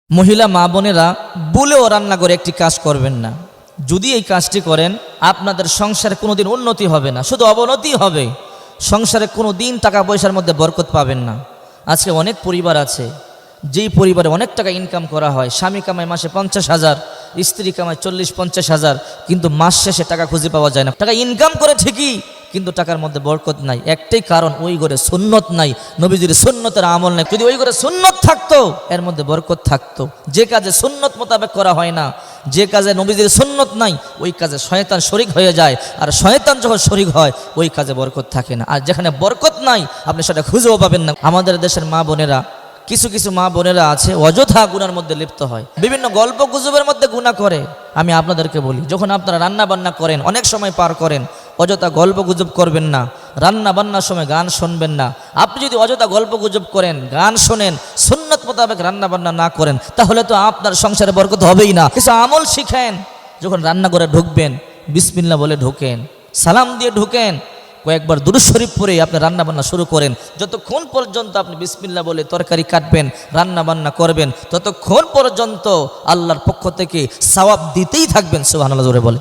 মহিলা মা বোনেরা বলেও রান্না করে একটি কাজ করবেন না। যদি এই কাজটি করেন আপনাদের সংসারে কোনোদিন উন্নতি হবে না, শুধু অবনতি হবে। সংসারে কোনো দিন টাকা পয়সার মধ্যে বরকত পাবেন না। আজকে অনেক পরিবার আছে যেই পরিবারে অনেক টাকা ইনকাম করা হয়, স্বামী কামায় মাসে 50,000, স্ত্রী কামায় 40-50,000, কিন্তু মাস শেষে টাকা খুঁজে পাওয়া যায় না। টাকা ইনকাম করে ঠিকই, কিন্তু টাকার মধ্যে বরকত নাই। একটাই কারণ, ওই ঘরে সুন্নত নাই, নবীজির সুন্নতের আমল নাই। যদি ওই ঘরে সুন্নত থাকতো এর মধ্যে বরকত থাকতো। যে কাজে সুন্নত মোতাবেক করা হয় না, যে কাজে নবীজির সুন্নত নাই, ওই কাজে শয়তান শরিক হয়ে যায়। আর শয়তান যখন শরিক হয় ওই কাজে বরকত থাকে না। আর যেখানে বরকত নাই আপনি সেটা খুঁজেও পাবেন না। আমাদের দেশের মা বোনেরা, কিছু কিছু মা বোনেরা আছে অযথা গুনার মধ্যে লিপ্ত হয়, বিভিন্ন গল্প গুজবের মধ্যে গুনাহ করে। আমি আপনাদেরকে বলি, যখন আপনারা রান্না বান্না করেন, অনেক সময় পার করেন, অযথা গল্প গুজব করবেন না। রান্না বান্নার সময় গান শুনবেন না। আপনি যদি অযথা গল্প গুজব করেন, গান শোনেন, সুন্নত মোতাবেক রান্না বান্না না করেন, তাহলে তো আপনার সংসারে বরকত হবেই না। কিছু আমল শিখেন। যখন রান্না করে ঢুকবেন বিসমিল্লাহ বলে ঢুকেন, সালাম দিয়ে ঢুকেন, কয়েকবার দুরূদ শরীফ পড়ে আপনি রান্না বান্না শুরু করেন। যতক্ষণ পর্যন্ত আপনি বিসমিল্লাহ বলে তরকারি কাটবেন, রান্না বান্না করবেন, ততক্ষণ পর্যন্ত আল্লাহর পক্ষ থেকে সওয়াব দিতেই থাকবেন। সুবহানাল্লাহ জোরে বলে।